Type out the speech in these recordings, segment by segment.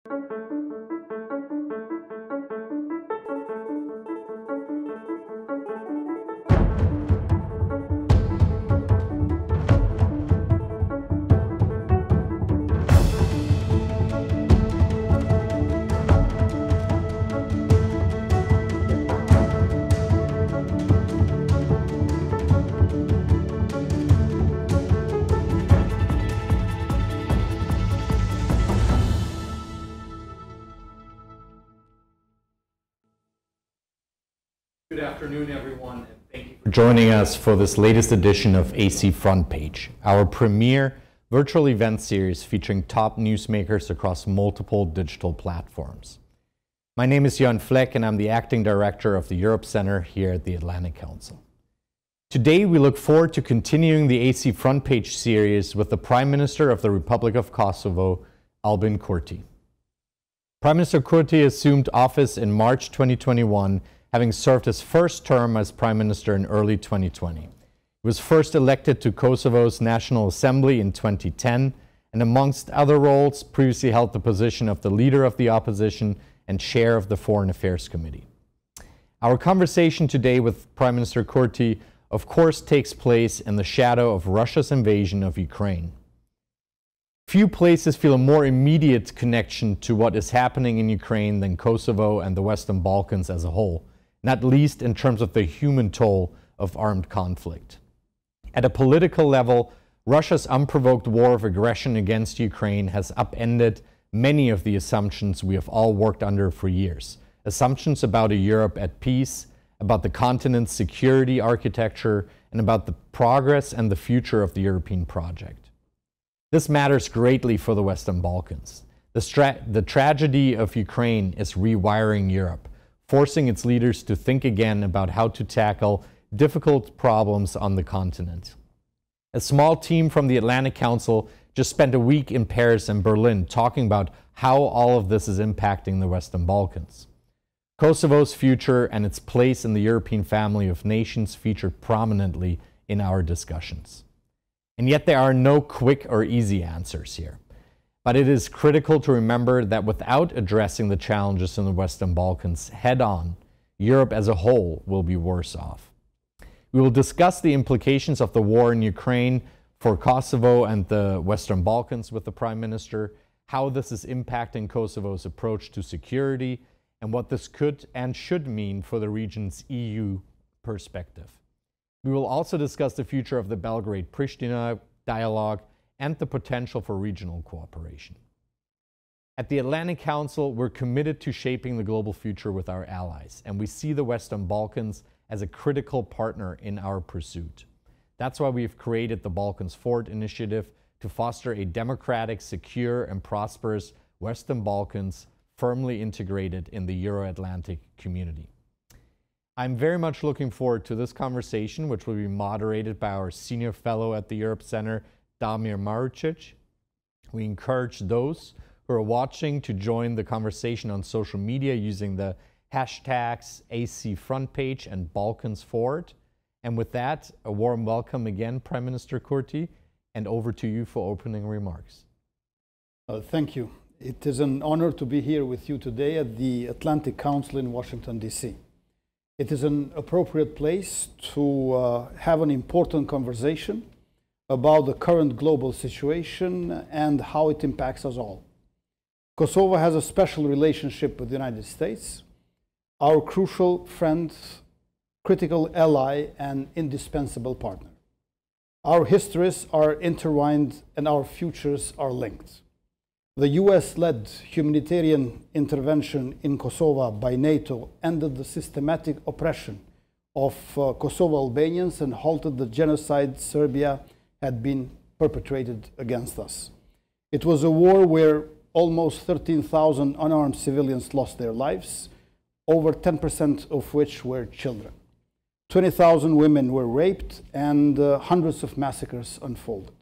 Good afternoon, everyone, and thank you for joining us for this latest edition of AC Front Page, our premier virtual event series featuring top newsmakers across multiple digital platforms. My name is Jan Fleck, and I'm the acting director of the Europe Center here at the Atlantic Council. Today, we look forward to continuing the AC Front Page series with the Prime Minister of the Republic of Kosovo, Albin Kurti. Prime Minister Kurti assumed office in March 2021, having served his first term as Prime Minister in early 2020. He was first elected to Kosovo's National Assembly in 2010, and amongst other roles, previously held the position of the Leader of the Opposition and Chair of the Foreign Affairs Committee. Our conversation today with Prime Minister Kurti, of course, takes place in the shadow of Russia's invasion of Ukraine. Few places feel a more immediate connection to what is happening in Ukraine than Kosovo and the Western Balkans as a whole, not least in terms of the human toll of armed conflict. At a political level, Russia's unprovoked war of aggression against Ukraine has upended many of the assumptions we have all worked under for years. Assumptions about a Europe at peace, about the continent's security architecture, and about the progress and the future of the European project. This matters greatly for the Western Balkans. The tragedy of Ukraine is rewiring Europe, forcing its leaders to think again about how to tackle difficult problems on the continent. A small team from the Atlantic Council just spent a week in Paris and Berlin talking about how all of this is impacting the Western Balkans. Kosovo's future and its place in the European family of nations featured prominently in our discussions. And yet there are no quick or easy answers here. But it is critical to remember that without addressing the challenges in the Western Balkans head-on, Europe as a whole will be worse off. We will discuss the implications of the war in Ukraine for Kosovo and the Western Balkans with the Prime Minister, how this is impacting Kosovo's approach to security, and what this could and should mean for the region's EU perspective. We will also discuss the future of the Belgrade-Pristina dialogue and the potential for regional cooperation. At the Atlantic Council, we're committed to shaping the global future with our allies, and we see the Western Balkans as a critical partner in our pursuit. That's why we've created the Balkans Forward initiative to foster a democratic, secure, and prosperous Western Balkans firmly integrated in the Euro-Atlantic community. I'm very much looking forward to this conversation, which will be moderated by our senior fellow at the Europe Center, Damir Marusic. We encourage those who are watching to join the conversation on social media using the hashtags ACFrontPage and Balkans Forward. And with that, a warm welcome again, Prime Minister Kurti, and over to you for opening remarks. Thank you. It is an honor to be here with you today at the Atlantic Council in Washington, D.C. It is an appropriate place to have an important conversation about the current global situation and how it impacts us all. Kosovo has a special relationship with the United States, our crucial friend, critical ally, and indispensable partner. Our histories are intertwined and our futures are linked. The US-led humanitarian intervention in Kosovo by NATO ended the systematic oppression of Kosovo Albanians and halted the genocide Serbia had been perpetrated against us. It was a war where almost 13,000 unarmed civilians lost their lives, over 10% of which were children. 20,000 women were raped and hundreds of massacres unfolded.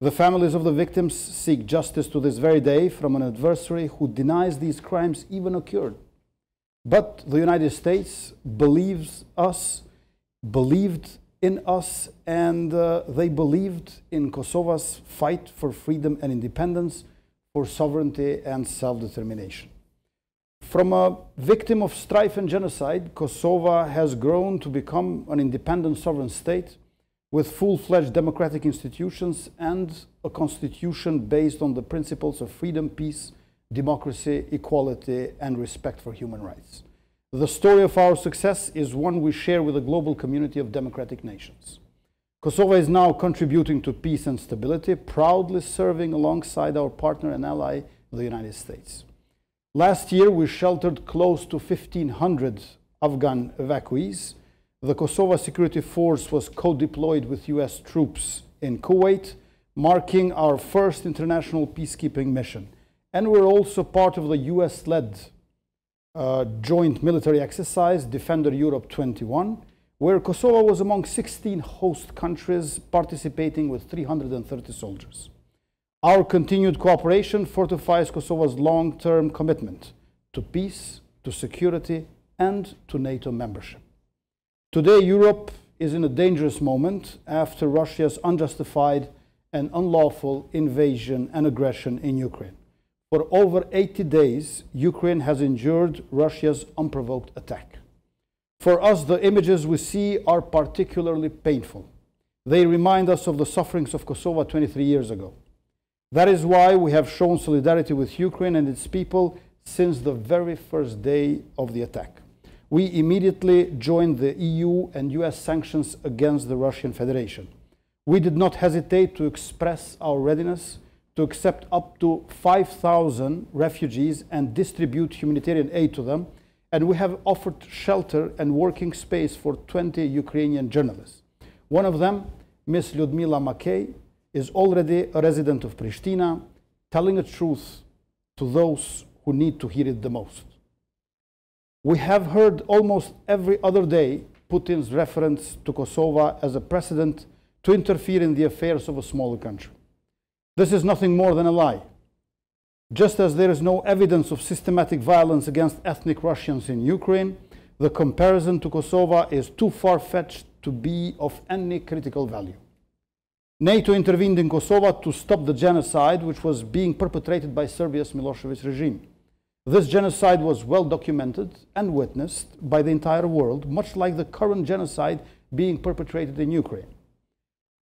The families of the victims seek justice to this very day from an adversary who denies these crimes even occurred. But the United States believed in us, and they believed in Kosovo's fight for freedom and independence, for sovereignty and self-determination. From a victim of strife and genocide, Kosovo has grown to become an independent sovereign state with full-fledged democratic institutions and a constitution based on the principles of freedom, peace, democracy, equality, and respect for human rights. The story of our success is one we share with a global community of democratic nations. Kosovo is now contributing to peace and stability, proudly serving alongside our partner and ally, the United States. Last year, we sheltered close to 1,500 Afghan evacuees. The Kosovo Security Force was co-deployed with US troops in Kuwait, marking our first international peacekeeping mission. And we're also part of the US-led joint military exercise, Defender Europe 21, where Kosovo was among 16 host countries participating with 330 soldiers. Our continued cooperation fortifies Kosovo's long-term commitment to peace, to security, and to NATO membership. Today, Europe is in a dangerous moment after Russia's unjustified and unlawful invasion and aggression in Ukraine. For over 80 days, Ukraine has endured Russia's unprovoked attack. For us, the images we see are particularly painful. They remind us of the sufferings of Kosovo 23 years ago. That is why we have shown solidarity with Ukraine and its people since the very first day of the attack. We immediately joined the EU and US sanctions against the Russian Federation. We did not hesitate to express our readiness to accept up to 5,000 refugees and distribute humanitarian aid to them, and we have offered shelter and working space for 20 Ukrainian journalists. One of them, Ms. Lyudmila Makey, is already a resident of Pristina, telling the truth to those who need to hear it the most. We have heard almost every other day Putin's reference to Kosovo as a precedent to interfere in the affairs of a smaller country. This is nothing more than a lie. Just as there is no evidence of systematic violence against ethnic Russians in Ukraine, the comparison to Kosovo is too far-fetched to be of any critical value. NATO intervened in Kosovo to stop the genocide which was being perpetrated by Serbia's Milosevic regime. This genocide was well documented and witnessed by the entire world, much like the current genocide being perpetrated in Ukraine.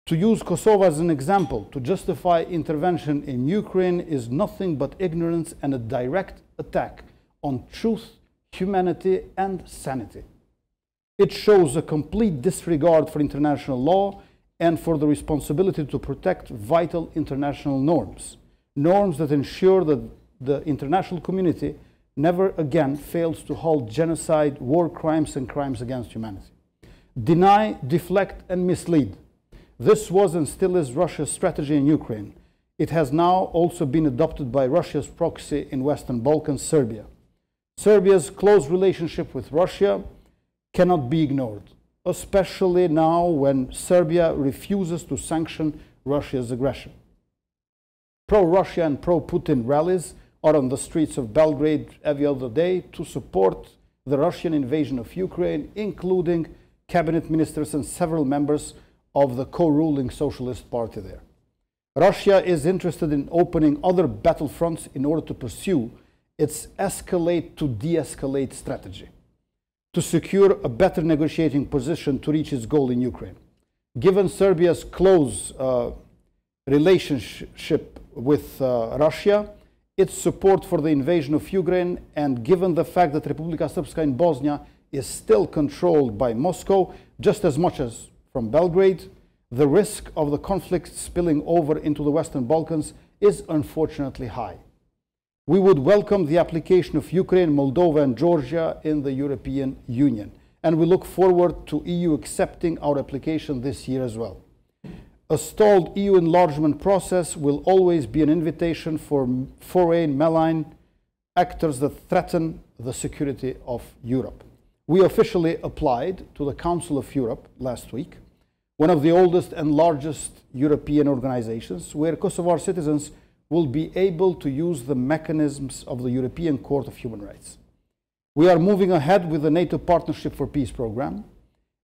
To use Kosovo as an example to justify intervention in Ukraine is nothing but ignorance and a direct attack on truth, humanity, and sanity. It shows a complete disregard for international law and for the responsibility to protect vital international norms, norms that ensure that the international community never again fails to halt genocide, war crimes, and crimes against humanity. Deny, deflect, and mislead. This was and still is Russia's strategy in Ukraine. It has now also been adopted by Russia's proxy in Western Balkans, Serbia. Serbia's close relationship with Russia cannot be ignored, especially now when Serbia refuses to sanction Russia's aggression. Pro-Russia and pro-Putin rallies are on the streets of Belgrade every other day to support the Russian invasion of Ukraine, including cabinet ministers and several members of the co-ruling Socialist Party there. Russia is interested in opening other battlefronts in order to pursue its escalate to de-escalate strategy, to secure a better negotiating position to reach its goal in Ukraine. Given Serbia's close relationship with Russia, its support for the invasion of Ukraine, and given the fact that Republika Srpska in Bosnia is still controlled by Moscow just as much as from Belgrade, the risk of the conflict spilling over into the Western Balkans is unfortunately high. We would welcome the application of Ukraine, Moldova, and Georgia in the European Union, and we look forward to EU accepting our application this year as well. A stalled EU enlargement process will always be an invitation for foreign malign actors that threaten the security of Europe. We officially applied to the Council of Europe last week, one of the oldest and largest European organizations, where Kosovar citizens will be able to use the mechanisms of the European Court of Human Rights. We are moving ahead with the NATO Partnership for Peace program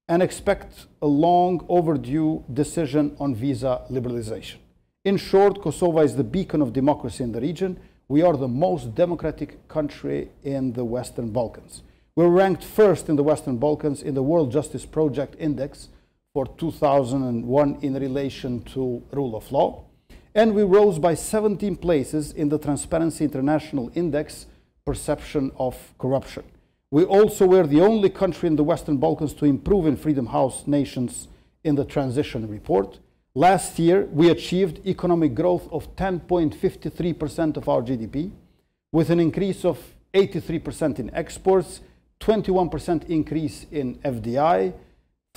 and expect a long overdue decision on visa liberalization. In short, Kosovo is the beacon of democracy in the region. We are the most democratic country in the Western Balkans. We're ranked first in the Western Balkans in the World Justice Project Index for 2001 in relation to rule of law. And we rose by 17 places in the Transparency International Index perception of corruption. We also were the only country in the Western Balkans to improve in Freedom House nations in the transition report. Last year, we achieved economic growth of 10.53% of our GDP, with an increase of 83% in exports, 21% increase in FDI,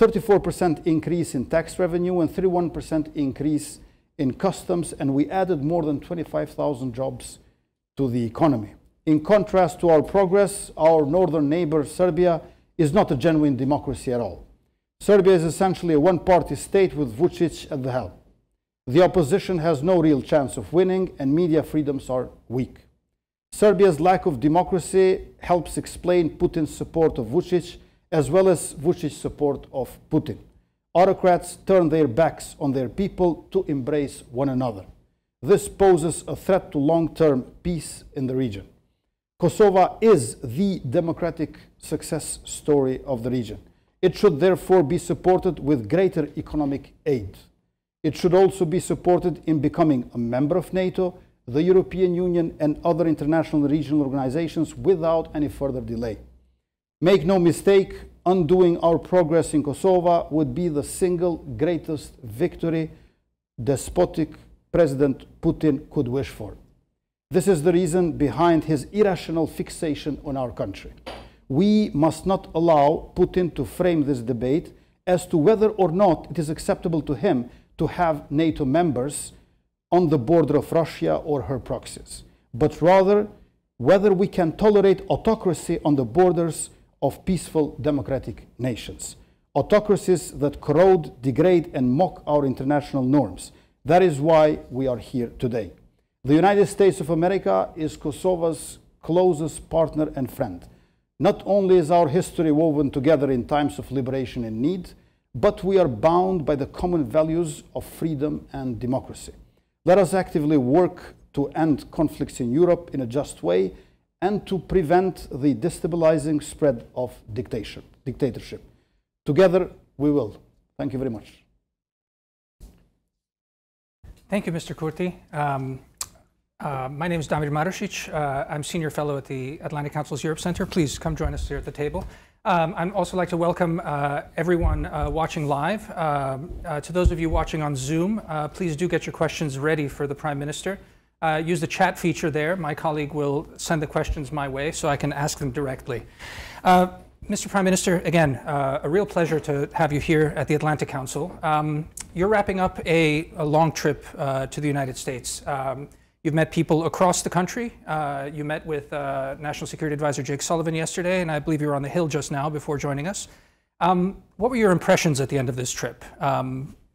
34% increase in tax revenue, and 31% increase in customs, and we added more than 25,000 jobs to the economy. In contrast to our progress, our northern neighbor, Serbia, is not a genuine democracy at all. Serbia is essentially a one-party state with Vučić at the helm. The opposition has no real chance of winning, and media freedoms are weak. Serbia's lack of democracy helps explain Putin's support of Vučić, as well as Vučić's support of Putin. Autocrats turn their backs on their people to embrace one another. This poses a threat to long-term peace in the region. Kosovo is the democratic success story of the region. It should therefore be supported with greater economic aid. It should also be supported in becoming a member of NATO, the European Union, and other international and regional organizations without any further delay. Make no mistake, undoing our progress in Kosovo would be the single greatest victory despotic President Putin could wish for. This is the reason behind his irrational fixation on our country. We must not allow Putin to frame this debate as to whether or not it is acceptable to him to have NATO members on the border of Russia or her proxies, but rather whether we can tolerate autocracy on the borders of peaceful democratic nations. Autocracies that corrode, degrade, and mock our international norms. That is why we are here today. The United States of America is Kosovo's closest partner and friend. Not only is our history woven together in times of liberation and need, but we are bound by the common values of freedom and democracy. Let us actively work to end conflicts in Europe in a just way and to prevent the destabilizing spread of dictatorship. Together, we will. Thank you very much. Thank you, Mr. Kurti. My name is Damir Marusic. I'm Senior Fellow at the Atlantic Council's Europe Center. Please come join us here at the table. I'd also like to welcome everyone watching live. To those of you watching on Zoom, please do get your questions ready for the Prime Minister. Use the chat feature there. My colleague will send the questions my way so I can ask them directly. Mr. Prime Minister, again, a real pleasure to have you here at the Atlantic Council. You're wrapping up a long trip to the United States. You've met people across the country. You met with National Security Advisor Jake Sullivan yesterday, and I believe you were on the Hill just now before joining us. What were your impressions at the end of this trip?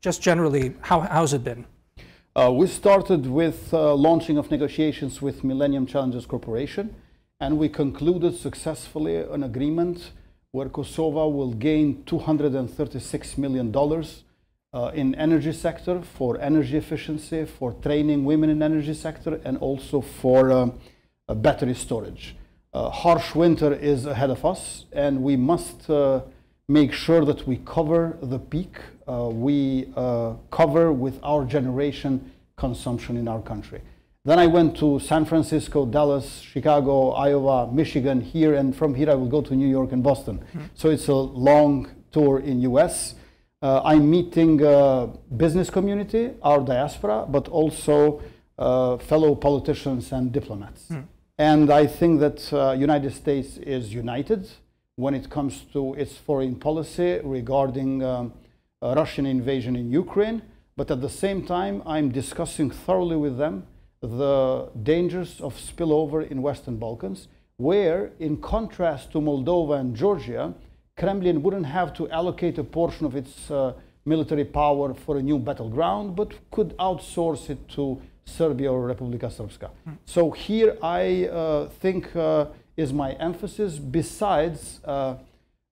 Just generally, how's it been? We started with launching of negotiations with Millennium Challenges Corporation, and we concluded successfully an agreement where Kosovo will gain $236 million in energy sector, for energy efficiency, for training women in energy sector, and also for battery storage. Harsh winter is ahead of us, and we must make sure that we cover the peak. We cover with our generation consumption in our country. Then I went to San Francisco, Dallas, Chicago, Iowa, Michigan, here, and from here I will go to New York and Boston. Mm-hmm. So it's a long tour in US. I'm meeting business community, our diaspora, but also fellow politicians and diplomats. Mm. And I think that United States is united when it comes to its foreign policy regarding Russian invasion in Ukraine. But at the same time, I'm discussing thoroughly with them the dangers of spillover in Western Balkans, where, in contrast to Moldova and Georgia, Kremlin wouldn't have to allocate a portion of its military power for a new battleground, but could outsource it to Serbia or Republika Srpska. Mm. So here I think is my emphasis, besides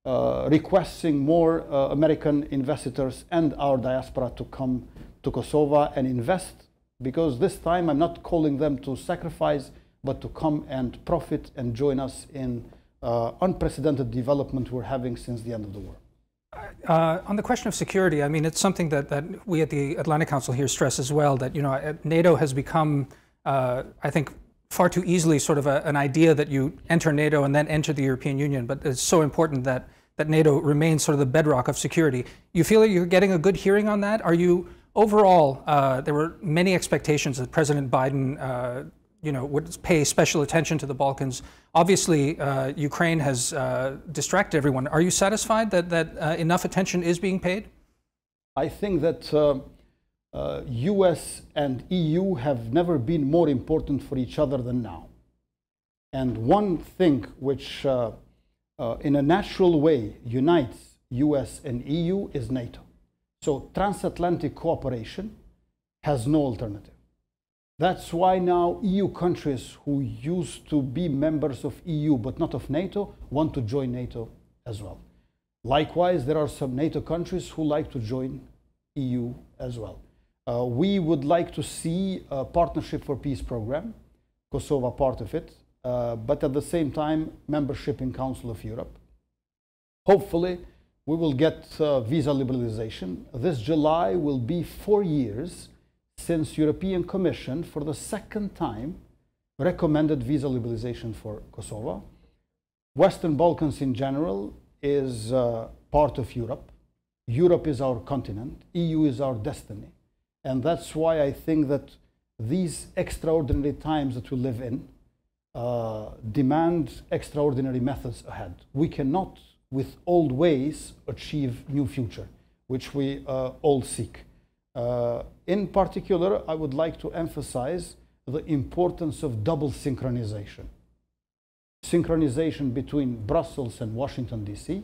requesting more American investors and our diaspora to come to Kosovo and invest because this time I'm not calling them to sacrifice, but to come and profit and join us in unprecedented development we're having since the end of the war. On the question of security, I mean, it's something that we at the Atlantic Council here stress as well, that, you know, NATO has become, I think, far too easily sort of an idea that you enter NATO and then enter the European Union, but it's so important that NATO remains sort of the bedrock of security. You feel that you're getting a good hearing on that? Are you, overall, there were many expectations that President Biden you know, would pay special attention to the Balkans. Obviously, Ukraine has distracted everyone. Are you satisfied that enough attention is being paid? I think that US and EU have never been more important for each other than now. And one thing which in a natural way unites US and EU is NATO. So transatlantic cooperation has no alternative. That's why now EU countries who used to be members of EU but not of NATO want to join NATO as well. Likewise, there are some NATO countries who like to join EU as well. We would like to see a Partnership for Peace program, Kosovo part of it, but at the same time membership in Council of Europe. Hopefully we will get visa liberalization. This July will be 4 years since European Commission for the second time recommended visa liberalization for Kosovo. Western Balkans in general is part of Europe. Europe is our continent. EU is our destiny. And that's why I think that these extraordinary times that we live in demand extraordinary methods ahead. We cannot, with old ways, achieve new future, which we all seek. In particular, I would like to emphasize the importance of double synchronization. Synchronization between Brussels and Washington, D.C.,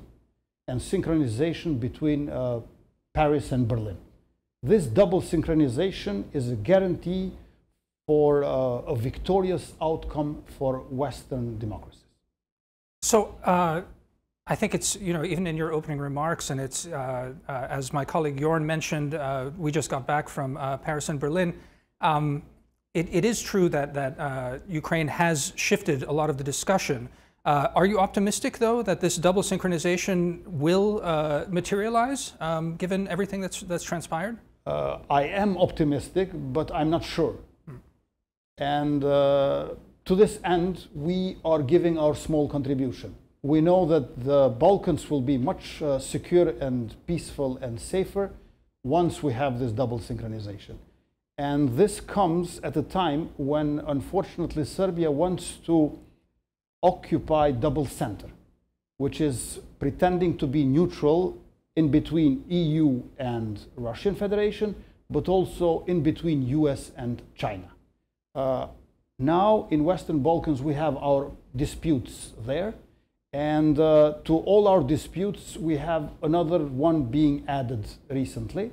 and synchronization between Paris and Berlin. This double synchronization is a guarantee for a victorious outcome for Western democracies. So I think it's, you know, even in your opening remarks, and it's, as my colleague Jorn mentioned, we just got back from Paris and Berlin. It is true that Ukraine has shifted a lot of the discussion. Are you optimistic, though, that this double synchronization will materialize, given everything that's transpired? I am optimistic, but I'm not sure. And to this end, we are giving our small contribution. We know that the Balkans will be much secure and peaceful and safer once we have this double synchronization. And this comes at a time when, unfortunately, Serbia wants to occupy double center, which is pretending to be neutral in between EU and Russian Federation, but also in between US and China. Now in Western Balkans we have our disputes there, and to all our disputes we have another one being added recently,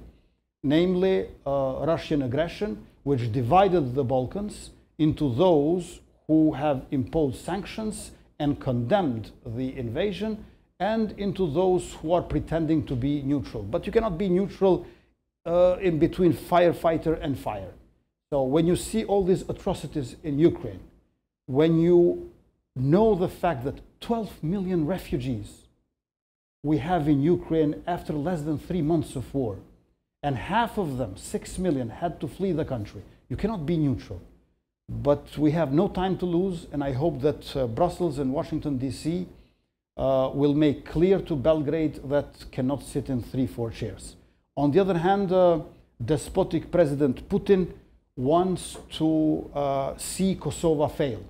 namely Russian aggression, which divided the Balkans into those who have imposed sanctions and condemned the invasion, and into those who are pretending to be neutral. But you cannot be neutral in between firefighter and fire. So when you see all these atrocities in Ukraine, when you know the fact that 12 million refugees we have in Ukraine after less than 3 months of war, and half of them, 6 million, had to flee the country, you cannot be neutral. But we have no time to lose, and I hope that Brussels and Washington, D.C. Will make clear to Belgrade that cannot sit in 3-4 chairs. On the other hand, despotic President Putin wants to see Kosovo fail,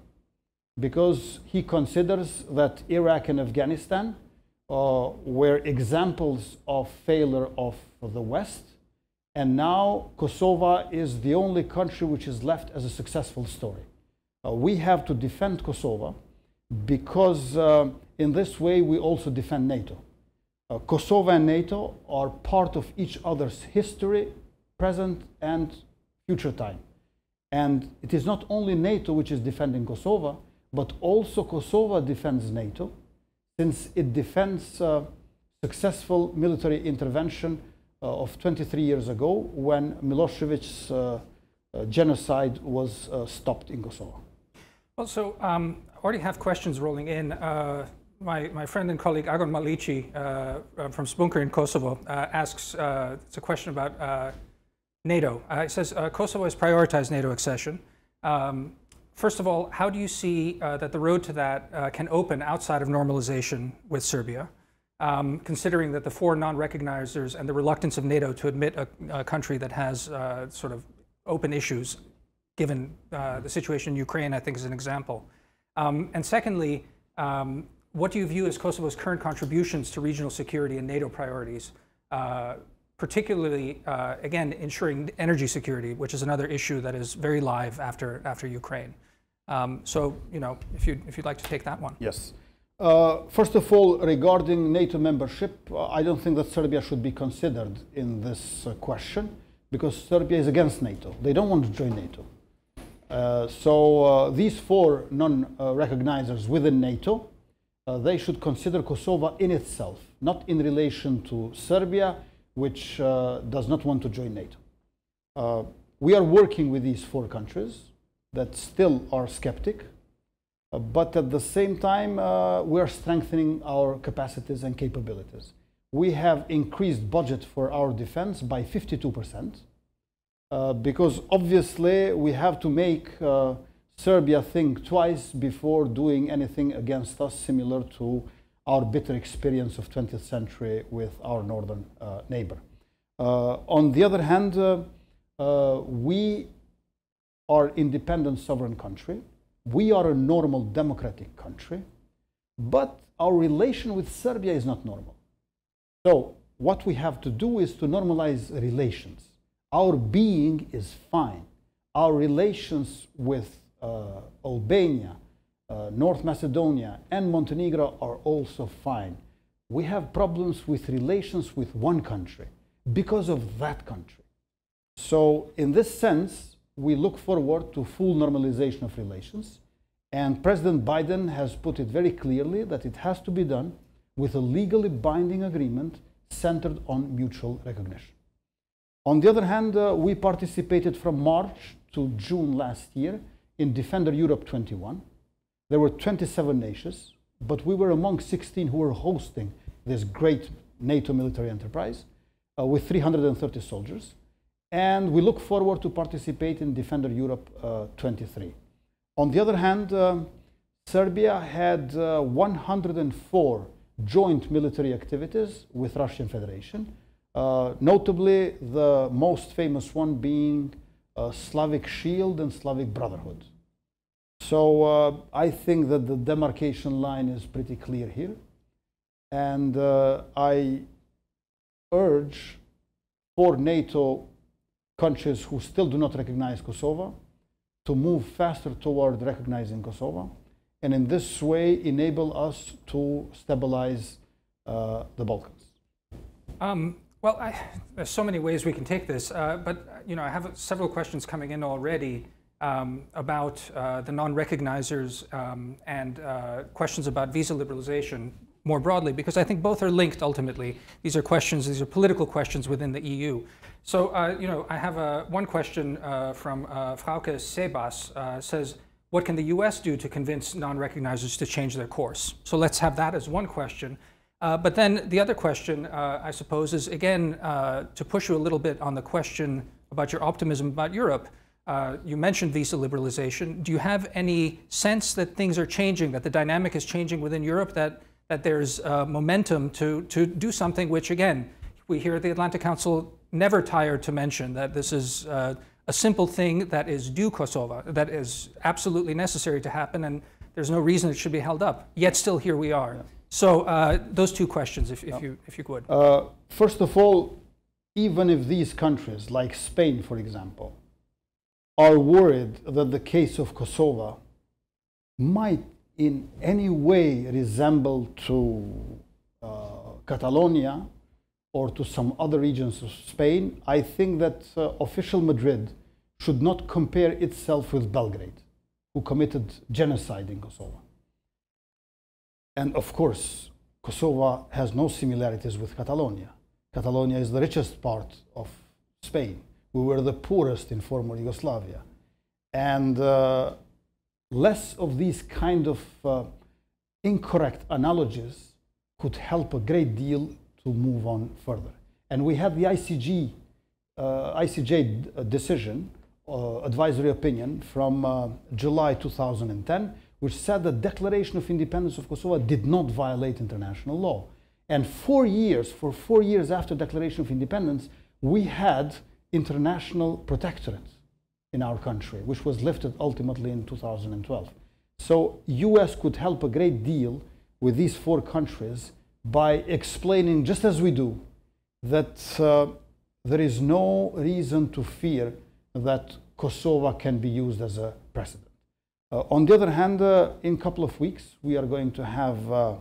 because he considers that Iraq and Afghanistan were examples of failure of the West, and now Kosovo is the only country which is left as a successful story. We have to defend Kosovo, because in this way we also defend NATO. Kosovo and NATO are part of each other's history, present and future time. And it is not only NATO which is defending Kosovo, but also Kosovo defends NATO, since it defends successful military intervention of 23 years ago, when Milosevic's genocide was stopped in Kosovo. Well, so already have questions rolling in. My friend and colleague Agon Malici from Spunker in Kosovo asks, it's a question about NATO. It says, Kosovo has prioritized NATO accession. First of all, how do you see that the road to that can open outside of normalization with Serbia, considering that the four non-recognizers and the reluctance of NATO to admit a country that has sort of open issues, given the situation in Ukraine, I think is an example. And secondly, what do you view as Kosovo's current contributions to regional security and NATO priorities, particularly, again, ensuring energy security, which is another issue that is very live after Ukraine. So, you know, if you'd like to take that one. Yes. First of all, regarding NATO membership, I don't think that Serbia should be considered in this question, because Serbia is against NATO. They don't want to join NATO. So these four non-recognizers within NATO, they should consider Kosovo in itself, not in relation to Serbia, which does not want to join NATO. We are working with these four countries that still are skeptic, but at the same time, we are strengthening our capacities and capabilities. We have increased budget for our defense by 52%, because obviously we have to make Serbia think twice before doing anything against us, similar to our bitter experience of 20th century with our northern neighbor. On the other hand, we are independent sovereign country. We are a normal democratic country, but our relation with Serbia is not normal. So what we have to do is to normalize relations. Our being is fine. Our relations with Albania, North Macedonia, and Montenegro are also fine. We have problems with relations with one country because of that country. So in this sense, we look forward to full normalization of relations. And President Biden has put it very clearly that it has to be done with a legally binding agreement centered on mutual recognition. On the other hand, we participated from March to June last year in Defender Europe 21. There were 27 nations, but we were among 16 who were hosting this great NATO military enterprise with 330 soldiers. And we look forward to participate in Defender Europe 23. On the other hand, Serbia had 104 joint military activities with Russian Federation, notably the most famous one being Slavic Shield and Slavic Brotherhood. So I think that the demarcation line is pretty clear here. And I urge for NATO countries who still do not recognize Kosovo to move faster toward recognizing Kosovo, and in this way enable us to stabilize the Balkans. Well, there's so many ways we can take this, but you know, I have several questions coming in already about the non-recognizers and questions about visa liberalization more broadly, because I think both are linked ultimately. These are questions, these are political questions within the EU. So, you know, I have one question from Frauke Sebas, says, what can the US do to convince non-recognizers to change their course? So let's have that as one question. But then the other question, I suppose, is again, to push you a little bit on the question about your optimism about Europe. You mentioned visa liberalization. Do you have any sense that things are changing, that the dynamic is changing within Europe, that there's momentum to do something which, again, we here at the Atlantic Council never tired to mention, that this is a simple thing that is due Kosovo, that is absolutely necessary to happen, and there's no reason it should be held up. Yet still here we are. Yeah. So those two questions, if you could. First of all, even if these countries, like Spain, for example, are worried that the case of Kosovo might in any way resemble to Catalonia or to some other regions of Spain, I think that official Madrid should not compare itself with Belgrade, who committed genocide in Kosovo. And of course, Kosovo has no similarities with Catalonia. Catalonia is the richest part of Spain, We were the poorest in former Yugoslavia. And less of these kind of incorrect analogies could help a great deal to move on further. And we had the ICJ decision, advisory opinion from July 2010, which said the declaration of independence of Kosovo did not violate international law. And for 4 years after declaration of independence, we had international protectorate in our country, which was lifted ultimately in 2012. So US could help a great deal with these 4 countries by explaining, just as we do, that there is no reason to fear that Kosovo can be used as a precedent. On the other hand, in a couple of weeks, we are going to have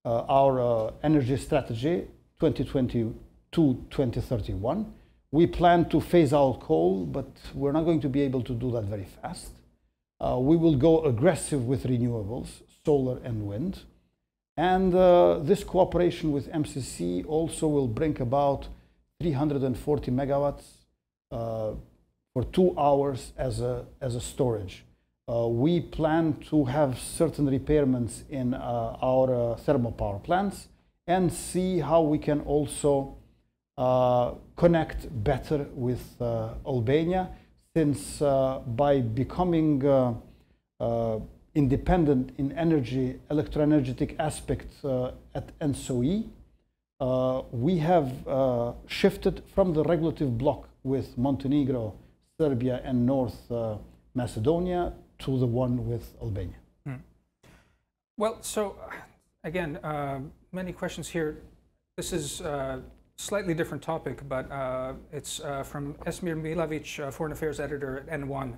our energy strategy 2022-2031. We plan to phase out coal, but we're not going to be able to do that very fast. We will go aggressive with renewables, solar and wind. And this cooperation with MCC also will bring about 340 megawatts for 2 hours as a storage. We plan to have certain repairments in our thermal power plants and see how we can also connect better with Albania, since by becoming independent in energy, electroenergetic aspects at NSOE, we have shifted from the regulative bloc with Montenegro, Serbia and North Macedonia to the one with Albania. Well, so again, many questions here. This is a slightly different topic, but it's from Esmir Milavic, Foreign Affairs Editor at N1.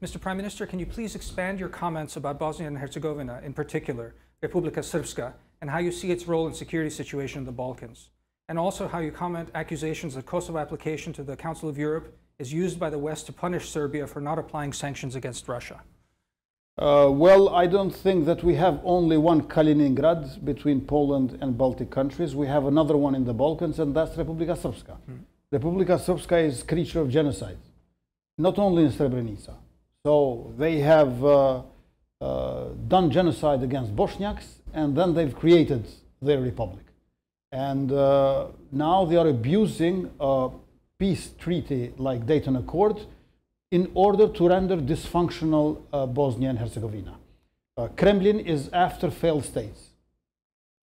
Mr. Prime Minister, can you please expand your comments about Bosnia and Herzegovina, in particular, Republika Srpska, and how you see its role in security situation in the Balkans? And also how you comment accusations that Kosovo application to the Council of Europe is used by the West to punish Serbia for not applying sanctions against Russia? Well, I don't think that we have only one Kaliningrad between Poland and Baltic countries. We have another one in the Balkans, and that's Republika Srpska. Republika Srpska is a creature of genocide, not only in Srebrenica. So they have done genocide against Bosniaks, and then they've created their republic. And now they are abusing a peace treaty like Dayton Accord in order to render dysfunctional Bosnia and Herzegovina. Kremlin is after failed states.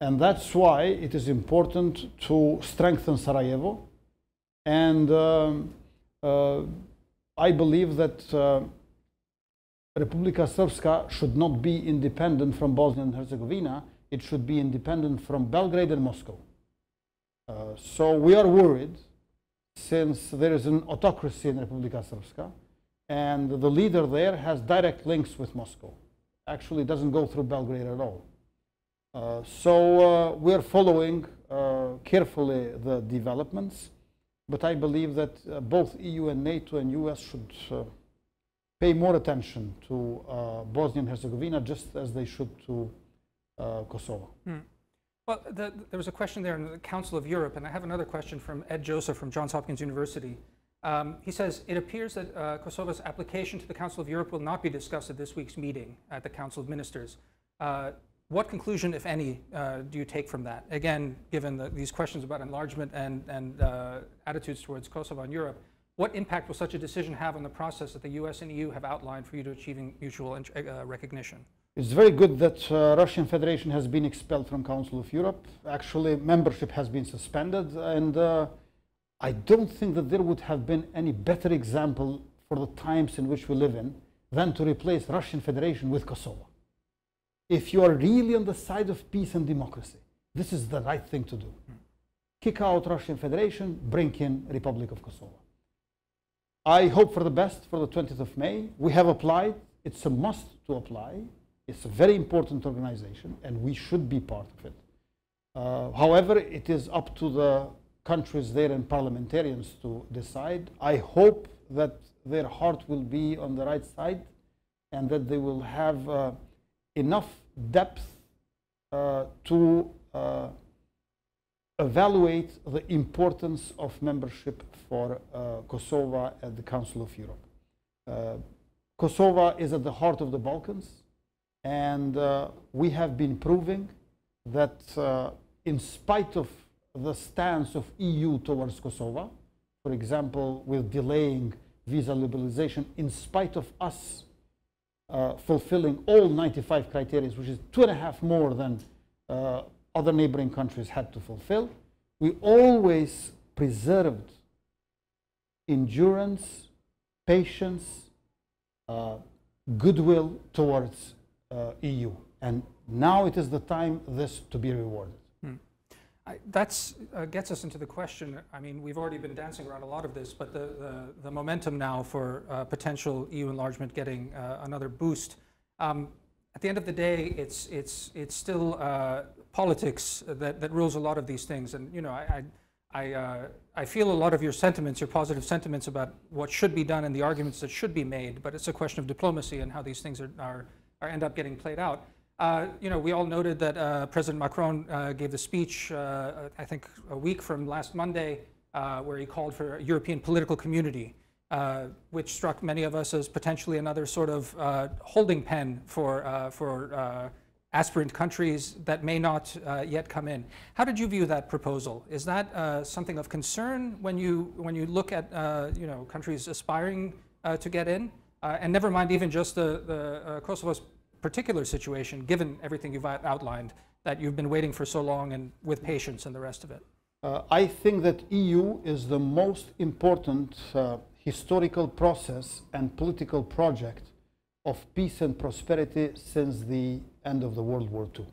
And that's why it is important to strengthen Sarajevo. And I believe that Republika Srpska should not be independent from Bosnia and Herzegovina. It should be independent from Belgrade and Moscow. So we are worried, since there is an autocracy in Republika Srpska, and the leader there has direct links with Moscow. Actually, it doesn't go through Belgrade at all. So we're following carefully the developments, but I believe that both EU and NATO and US should pay more attention to Bosnia and Herzegovina, just as they should to Kosovo. Well, there was a question there in the Council of Europe, and I have another question from Ed Joseph from Johns Hopkins University. He says, it appears that Kosovo's application to the Council of Europe will not be discussed at this week's meeting at the Council of Ministers. What conclusion, if any, do you take from that? Again, given these questions about enlargement and attitudes towards Kosovo and Europe, what impact will such a decision have on the process that the US and EU have outlined for you to achieving mutual recognition? It's very good that Russian Federation has been expelled from Council of Europe. Actually, membership has been suspended, and I don't think that there would have been any better example for the times in which we live in than to replace Russian Federation with Kosovo. If you are really on the side of peace and democracy, this is the right thing to do. Kick out Russian Federation, bring in Republic of Kosovo. I hope for the best for the 20th of May. We have applied. It's a must to apply. It's a very important organization, and we should be part of it. However, it is up to the countries there and parliamentarians to decide. I hope that their heart will be on the right side, and that they will have enough depth to evaluate the importance of membership for Kosovo at the Council of Europe. Kosovo is at the heart of the Balkans, and we have been proving that in spite of the stance of EU towards Kosovo, for example, with delaying visa liberalization, in spite of us fulfilling all 95 criteria, which is 2.5 more than other neighboring countries had to fulfill, we always preserved endurance, patience, goodwill towards EU. And now it is the time this to be rewarded. That gets us into the question. I mean, we've already been dancing around a lot of this, but the momentum now for potential EU enlargement getting another boost. At the end of the day, it's still politics that rules a lot of these things. And you know, I feel a lot of your sentiments, your positive sentiments about what should be done and the arguments that should be made. But it's a question of diplomacy and how these things are end up getting played out. You know, we all noted that President Macron gave the speech, I think a week from last Monday, where he called for a European political community, which struck many of us as potentially another sort of holding pen for aspirant countries that may not yet come in. How did you view that proposal? Is that something of concern when you look at you know, countries aspiring to get in, and never mind even just the Kosovo's particular situation, given everything you've outlined, that you've been waiting for so long and with patience and the rest of it? I think that EU is the most important historical process and political project of peace and prosperity since the end of the World War II.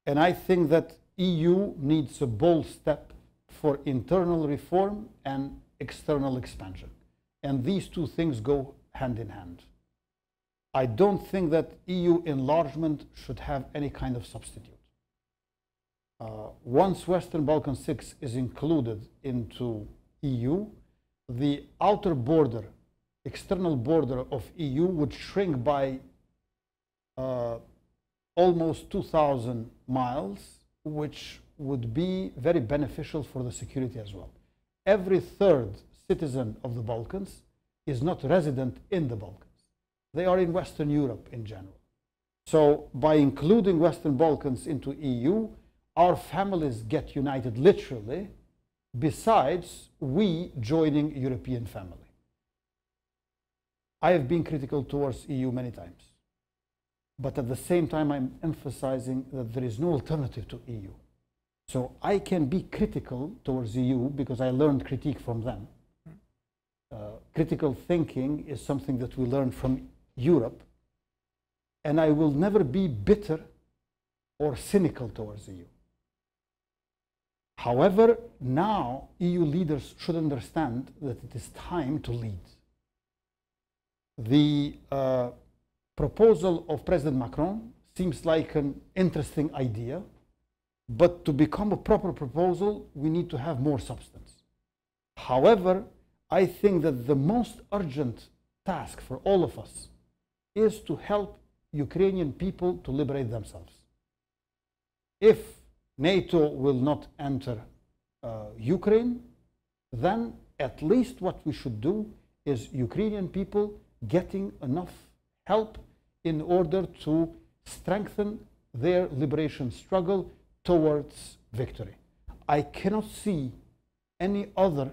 And I think that EU needs a bold step for internal reform and external expansion. And these two things go hand in hand. I don't think that EU enlargement should have any kind of substitute. Once Western Balkan 6 is included into EU, the outer border, external border of EU would shrink by almost 2,000 miles, which would be very beneficial for the security as well. Every third citizen of the Balkans is not resident in the Balkans. They are in Western Europe in general. So by including Western Balkans into EU, our families get united literally, besides we joining European family. I have been critical towards EU many times, but at the same time I'm emphasizing that there is no alternative to EU. So I can be critical towards EU because I learned critique from them. Critical thinking is something that we learn from Europe, and I will never be bitter or cynical towards EU. However, now EU leaders should understand that it is time to lead. The proposal of President Macron seems like an interesting idea, but to become a proper proposal, we need to have more substance. However, I think that the most urgent task for all of us is to help Ukrainian people to liberate themselves. If NATO will not enter Ukraine, then at least what we should do is Ukrainian people getting enough help in order to strengthen their liberation struggle towards victory. I cannot see any other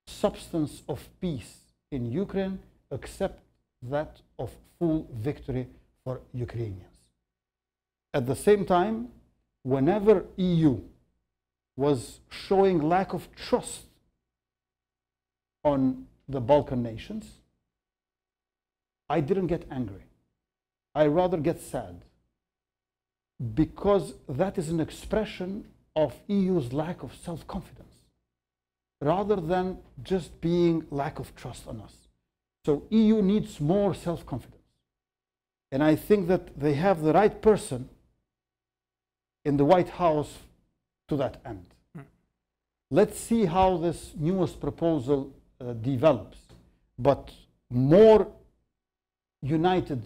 substance of peace in Ukraine except that of full victory for Ukrainians. At the same time, whenever EU was showing lack of trust on the Balkan nations, I didn't get angry. I rather get sad, because that is an expression of EU's lack of self-confidence, rather than just being lack of trust on us. So EU needs more self-confidence. And I think that they have the right person in the White House to that end. Let's see how this newest proposal develops. But more united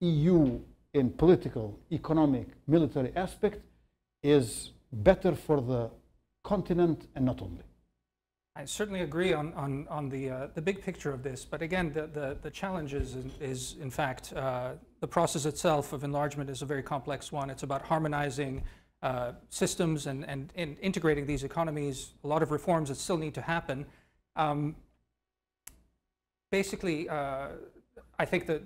EU in political, economic, military aspect is better for the continent and not only. I certainly agree on the big picture of this, but again, the challenge is in fact, the process itself of enlargement is a very complex one. It's about harmonizing systems and integrating these economies, a lot of reforms that still need to happen. Basically, I think that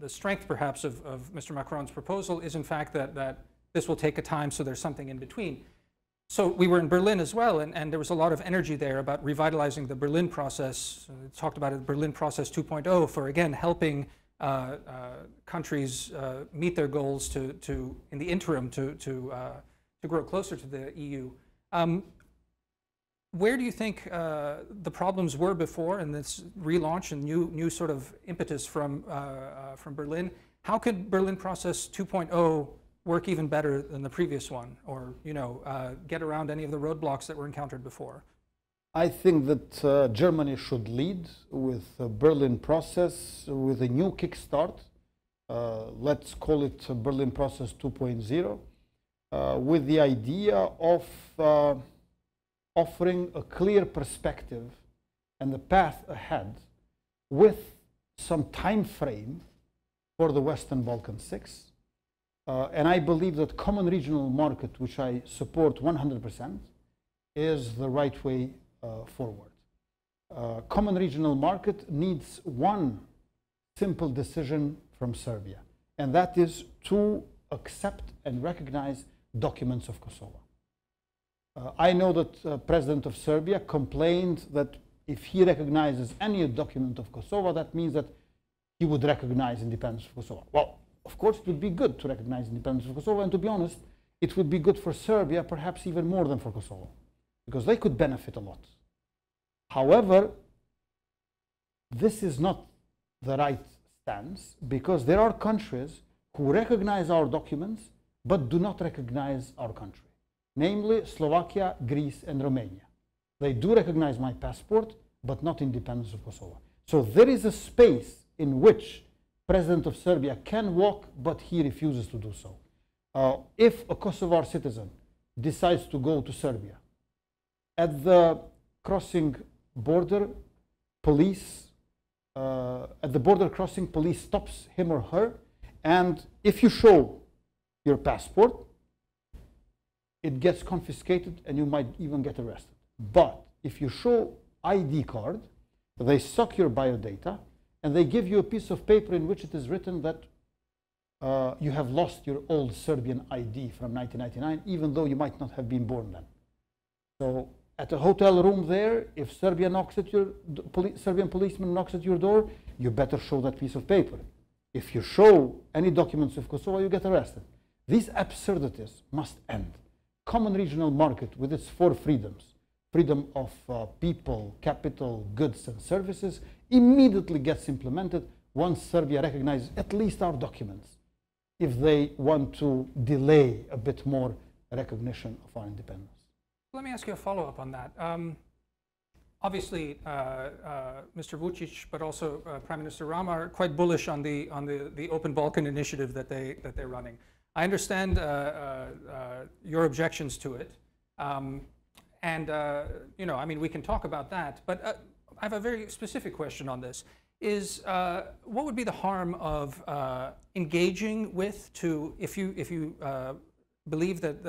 the strength perhaps of Mr. Macron's proposal is in fact that this will take a time, so there's something in between. So we were in Berlin as well, and there was a lot of energy there about revitalizing the Berlin process. It talked about it, Berlin process 2.0 for, again, helping countries meet their goals to in the interim, to grow closer to the EU. Where do you think the problems were before in this relaunch and new sort of impetus from Berlin? How could Berlin process 2.0 work even better than the previous one, or get around any of the roadblocks that were encountered before? I think that Germany should lead with the Berlin process with a new kickstart. Let's call it Berlin process 2.0, with the idea of offering a clear perspective and the path ahead with some time frame for the Western Balkan 6. And I believe that common regional market, which I support 100%, is the right way forward. Common regional market needs one simple decision from Serbia, and that is to accept and recognize documents of Kosovo. I know that President of Serbia complained that if he recognizes any document of Kosovo, that means that he would recognize independence of Kosovo. Well, of course, it would be good to recognize independence of Kosovo, and to be honest, it would be good for Serbia, perhaps even more than for Kosovo, because they could benefit a lot. However, this is not the right stance, because there are countries who recognize our documents, but do not recognize our country, namely Slovakia, Greece, and Romania. They do recognize my passport, but not independence of Kosovo. So there is a space in which President of Serbia can walk, but he refuses to do so. If a Kosovar citizen decides to go to Serbia, at the crossing border, police, at the border crossing, police stops him or her, and if you show your passport, it gets confiscated and you might even get arrested. But if you show ID card, they suck your biodata, and they give you a piece of paper in which it is written that you have lost your old Serbian ID from 1999, even though you might not have been born then. So at a hotel room there, if Serbian policeman knocks at your door, you better show that piece of paper. If you show any documents of Kosovo, you get arrested. These absurdities must end. Common regional market with its 4 freedoms, freedom of people, capital, goods, and services, immediately gets implemented once Serbia recognizes at least our documents, if they want to delay a bit more recognition of our independence. Let me ask you a follow-up on that. Obviously, Mr. Vučić, but also Prime Minister Rama are quite bullish on the Open Balkan initiative that they're running. I understand your objections to it. I mean, we can talk about that, but I have a very specific question on this. What would be the harm of engaging with, if you believe that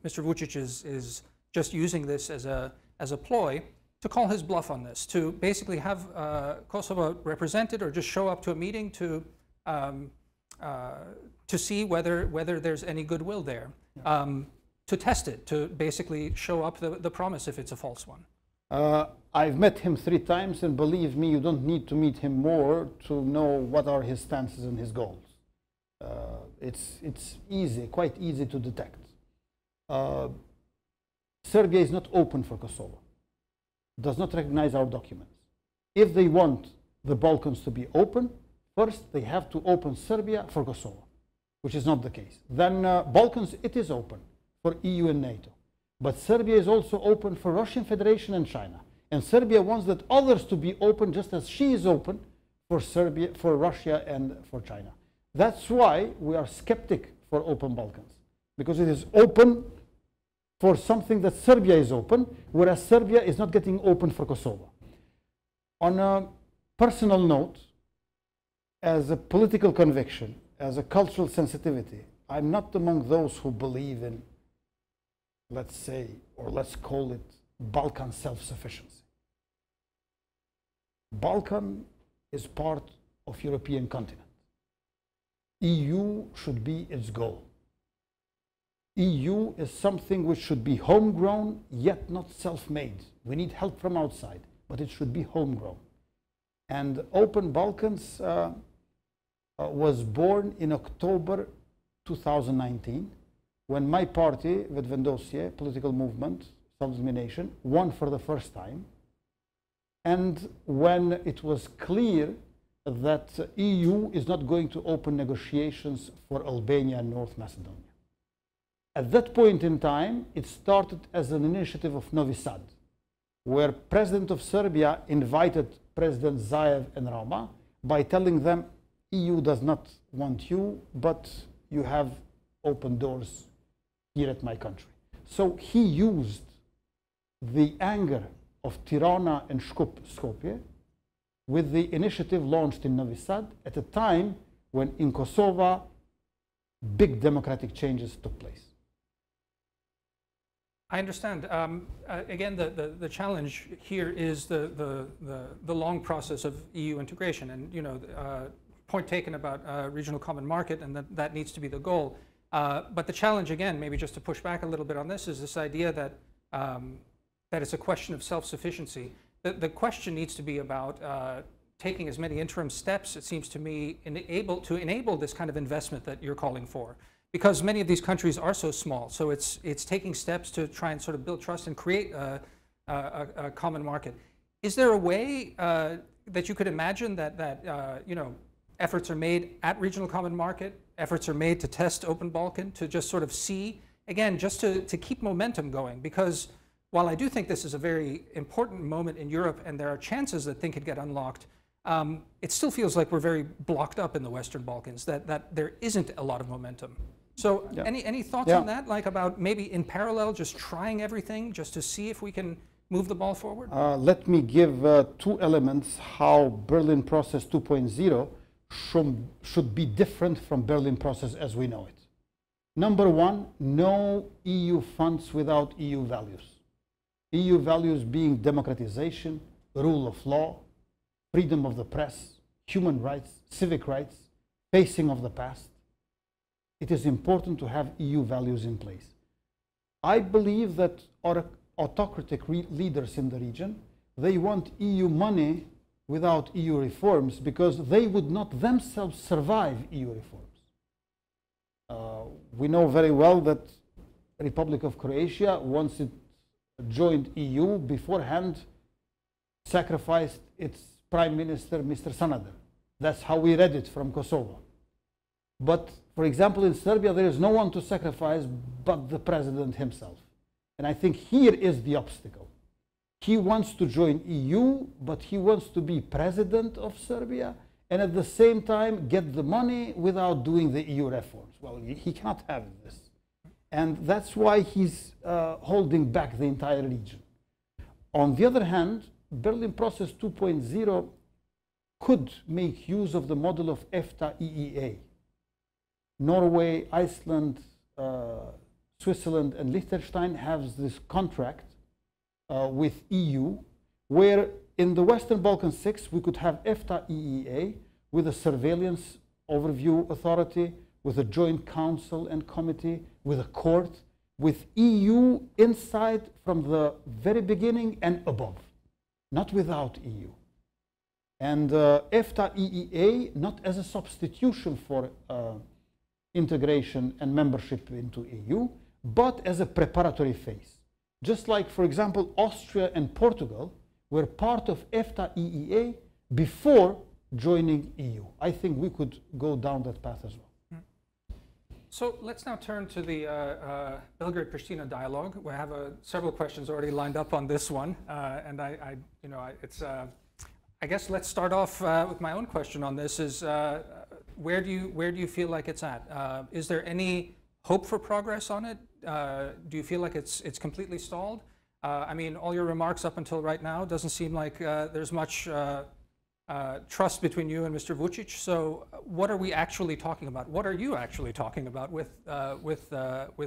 Mr. Vučić is just using this as a ploy, to call his bluff on this, to basically have Kosovo represented, or just show up to a meeting to see whether there's any goodwill there. To test it, to basically show up the promise if it's a false one. I've met him 3 times, and believe me, you don't need to meet him more to know what are his stances and his goals. It's easy, quite easy to detect. Serbia is not open for Kosovo, does not recognize our documents. If they want the Balkans to be open, first they have to open Serbia for Kosovo, which is not the case. Then Balkans, it is open for EU and NATO. But Serbia is also open for Russian Federation and China. And Serbia wants that others to be open just as she is open for Serbia, for Russia, and for China. That's why we are skeptic for open Balkans, because it is open for something that Serbia is open, whereas Serbia is not getting open for Kosovo. On a personal note, as a political conviction, as a cultural sensitivity, I'm not among those who believe in, let's say, or let's call it, Balkan self-sufficiency. Balkan is part of European continent. EU should be its goal. EU is something which should be homegrown, yet not self-made. We need help from outside, but it should be homegrown. And Open Balkans was born in October 2019, when my party, Vedvendosje, political movement, self-determination, won for the first time, and when it was clear that EU is not going to open negotiations for Albania and North Macedonia. At that point in time, it started as an initiative of Novi Sad, where President of Serbia invited President Zaev and Rama by telling them, EU does not want you, but you have open doors here at my country. So he used the anger of Tirana and Skopje with the initiative launched in Novi Sad at a time when in Kosovo big democratic changes took place. I understand. Again, the challenge here is the long process of EU integration, and point taken about regional common market, and that needs to be the goal. But the challenge, again, maybe just to push back a little bit on this, is this idea that that it's a question of self-sufficiency. The question needs to be about taking as many interim steps, it seems to me, to enable this kind of investment that you're calling for. Because many of these countries are so small, so it's taking steps to try and sort of build trust and create a common market. Is there a way that you could imagine that efforts are made at regional common market, efforts are made to test Open Balkan, to just sort of see, again, just to keep momentum going? Because while I do think this is a very important moment in Europe and there are chances that things could get unlocked, it still feels like we're very blocked up in the Western Balkans, that there isn't a lot of momentum. So yeah. Any thoughts on that, like about maybe in parallel just trying everything just to see if we can move the ball forward? Let me give two elements how Berlin Process 2.0 should be different from Berlin Process as we know it. Number one, no EU funds without EU values. EU values being democratization, rule of law, freedom of the press, human rights, civic rights, facing of the past. It is important to have EU values in place. I believe that our autocratic leaders in the region, they want EU money without EU reforms because they would not themselves survive EU reforms. We know very well that the Republic of Croatia, once it joined EU, beforehand sacrificed its Prime Minister, Mr. Sanader. That's how we read it from Kosovo. But, for example, in Serbia, there is no one to sacrifice but the president himself. And I think here is the obstacle. He wants to join EU, but he wants to be president of Serbia and at the same time get the money without doing the EU reforms. Well, he cannot have this. And that's why he's holding back the entire region. On the other hand, Berlin Process 2.0 could make use of the model of EFTA-EEA. Norway, Iceland, Switzerland, and Liechtenstein have this contract with EU, where in the Western Balkans 6 we could have EFTA-EEA with a surveillance overview authority, with a joint council and committee, with a court, with EU inside from the very beginning and above, not without EU. And EFTA-EEA not as a substitution for integration and membership into EU, but as a preparatory phase. Just like, for example, Austria and Portugal were part of EFTA-EEA before joining EU. I think we could go down that path as well. So let's now turn to the Belgrade-Pristina dialogue. We have several questions already lined up on this one, and I guess let's start off with my own question on this: is where do you feel like it's at? Is there any hope for progress on it? Do you feel like it's completely stalled? I mean, all your remarks up until right now doesn't seem like there's much trust between you and Mr. Vučić. So, what are we actually talking about? What are you actually talking about with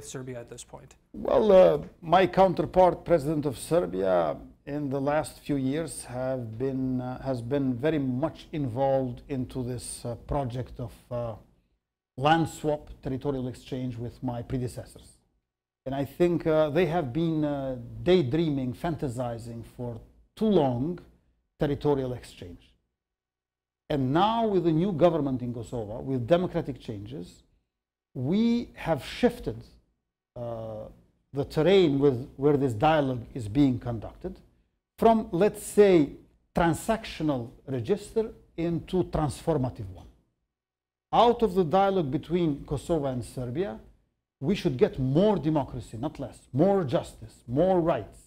Serbia at this point? Well, my counterpart, President of Serbia, in the last few years has been very much involved into this project of land swap, territorial exchange with my predecessors. And I think they have been daydreaming, fantasizing for too long territorial exchange. And now with the new government in Kosovo, with democratic changes, we have shifted the terrain where this dialogue is being conducted from, let's say, transactional register into transformative one. Out of the dialogue between Kosovo and Serbia, we should get more democracy, not less, more justice, more rights,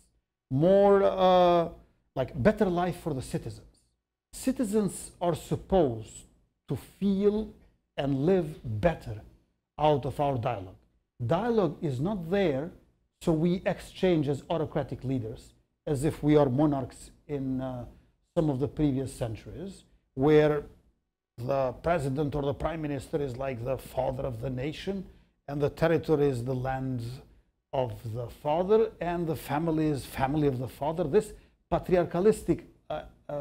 more like better life for the citizens. Citizens are supposed to feel and live better out of our dialogue. Dialogue is not there so we exchange as autocratic leaders, as if we are monarchs in some of the previous centuries, where the president or the prime minister is like the father of the nation, and the territory is the land of the father, and the family is family of the father. This patriarchalistic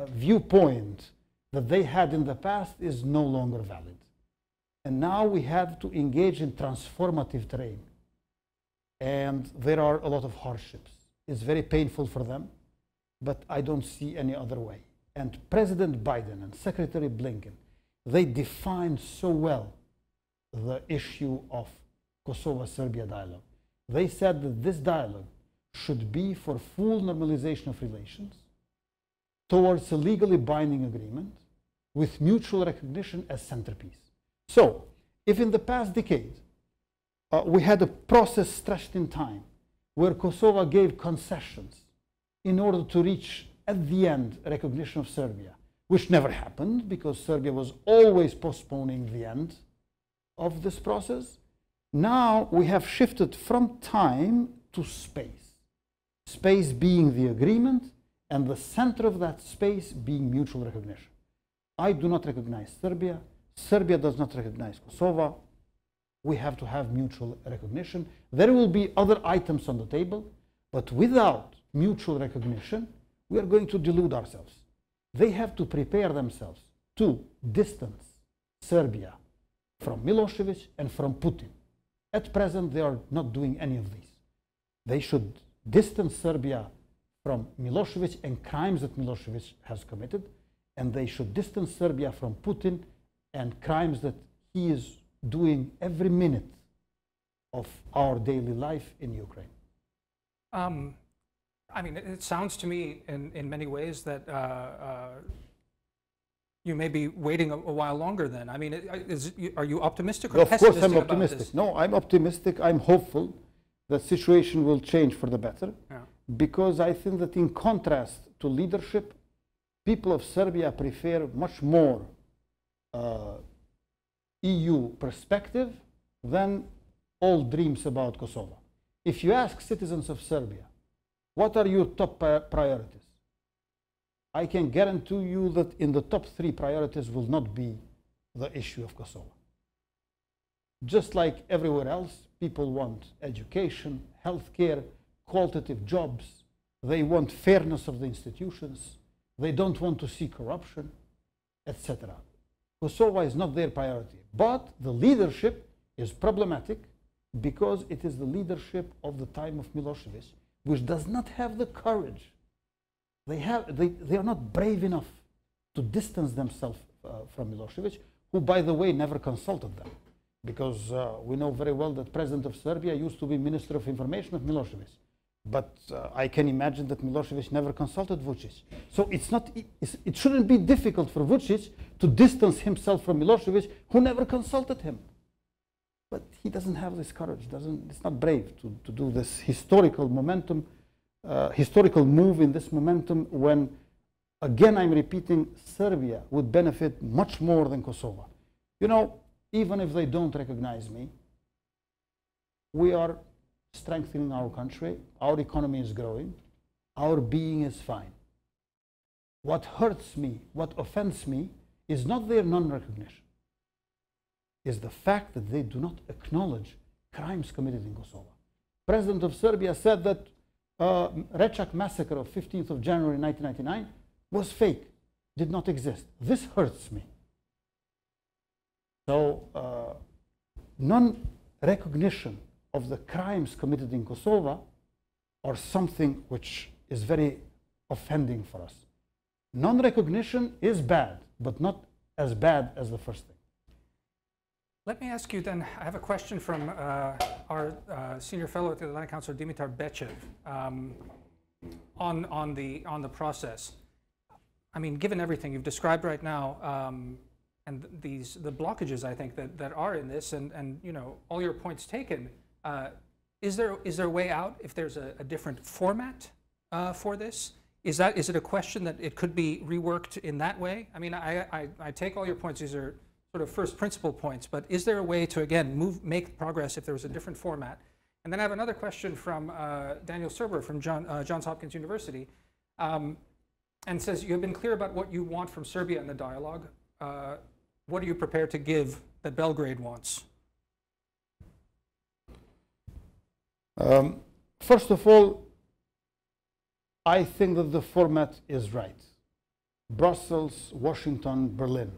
viewpoint that they had in the past is no longer valid. And now we have to engage in transformative terrain. And there are a lot of hardships. It's very painful for them, but I don't see any other way. And President Biden and Secretary Blinken, they defined so well the issue of Kosovo-Serbia dialogue. They said that this dialogue should be for full normalization of relations towards a legally binding agreement with mutual recognition as centerpiece. So, if in the past decade we had a process stretched in time where Kosovo gave concessions in order to reach at the end recognition of Serbia, which never happened because Serbia was always postponing the end of this process, now we have shifted from time to space. Space being the agreement, and the center of that space being mutual recognition. I do not recognize Serbia. Serbia does not recognize Kosovo. We have to have mutual recognition. There will be other items on the table, but without mutual recognition, we are going to delude ourselves. They have to prepare themselves to distance Serbia from Milosevic and from Putin. At present, they are not doing any of these. They should distance Serbia from Milosevic and crimes that Milosevic has committed, and they should distance Serbia from Putin and crimes that he is doing every minute of our daily life in Ukraine. I mean, it sounds to me in many ways that you may be waiting a while longer then. I mean, are you optimistic or pessimistic? Of course I'm optimistic. No, I'm optimistic. I'm hopeful that situation will change for the better. Yeah. Because I think that in contrast to leadership, people of Serbia prefer much more EU perspective than old dreams about Kosovo. If you ask citizens of Serbia, what are your top priorities? I can guarantee you that in the top 3 priorities will not be the issue of Kosovo. Just like everywhere else, people want education, healthcare, qualitative jobs. They want fairness of the institutions. They don't want to see corruption, etc. Kosovo is not their priority. But the leadership is problematic because it is the leadership of the time of Milosevic, which does not have the courage. They are not brave enough to distance themselves from Milosevic, who, by the way, never consulted them. Because we know very well that President of Serbia used to be Minister of Information of Milosevic. But I can imagine that Milosevic never consulted Vučić. So it shouldn't be difficult for Vučić to distance himself from Milosevic, who never consulted him. But he doesn't have this courage. It's not brave to do this historical momentum, historical move in this momentum when, again, I'm repeating, Serbia would benefit much more than Kosovo. You know, even if they don't recognize me, we are strengthening our country, our economy is growing, our being is fine. What hurts me, what offends me, is not their non-recognition, is the fact that they do not acknowledge crimes committed in Kosovo. President of Serbia said that Rečak massacre of 15th of January 1999 was fake, did not exist. This hurts me. So non-recognition of the crimes committed in Kosovo are something which is very offending for us. Non-recognition is bad, but not as bad as the first thing. Let me ask you then, I have a question from our senior fellow at the Atlantic Council, Dimitar Bechev, on the process. I mean, given everything you've described right now, and the blockages I think that are in this, and you know, all your points taken, is there a way out if there's a different format for this? Is it a question that it could be reworked in that way? I mean, I take all your points. These are sort of first principle points, but is there a way to, again, make progress if there was a different format? And then I have another question from Daniel Serber from Johns Hopkins University, and says, you have been clear about what you want from Serbia in the dialogue. What are you prepared to give that Belgrade wants? First of all, I think that the format is right. Brussels, Washington, Berlin,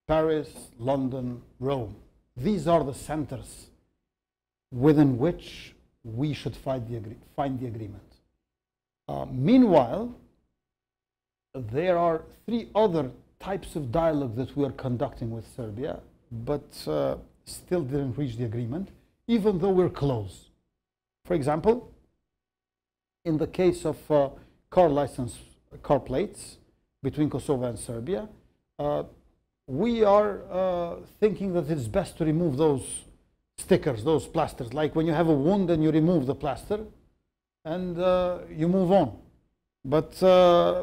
Paris, London, Rome. These are the centers within which we should find the agreement. Meanwhile, there are 3 other types of dialogue that we are conducting with Serbia, but still didn't reach the agreement, even though we're close. For example, in the case of car plates between Kosovo and Serbia, we are thinking that it's best to remove those stickers, those plasters, like when you have a wound and you remove the plaster and you move on. But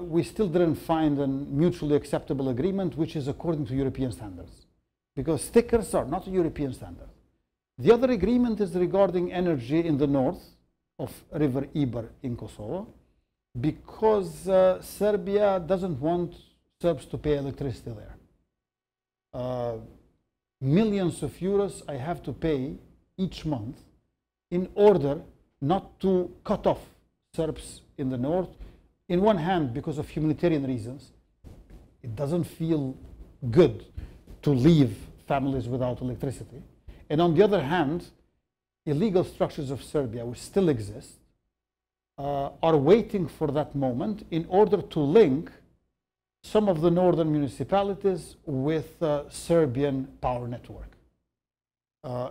we still didn't find a mutually acceptable agreement which is according to European standards, because stickers are not a European standard. The other agreement is regarding energy in the north of River Ibar in Kosovo, because Serbia doesn't want Serbs to pay electricity there. Millions of euros I have to pay each month in order not to cut off Serbs in the north. In one hand, because of humanitarian reasons, it doesn't feel good to leave families without electricity. And on the other hand, illegal structures of Serbia, which still exist, are waiting for that moment in order to link some of the northern municipalities with Serbian power network.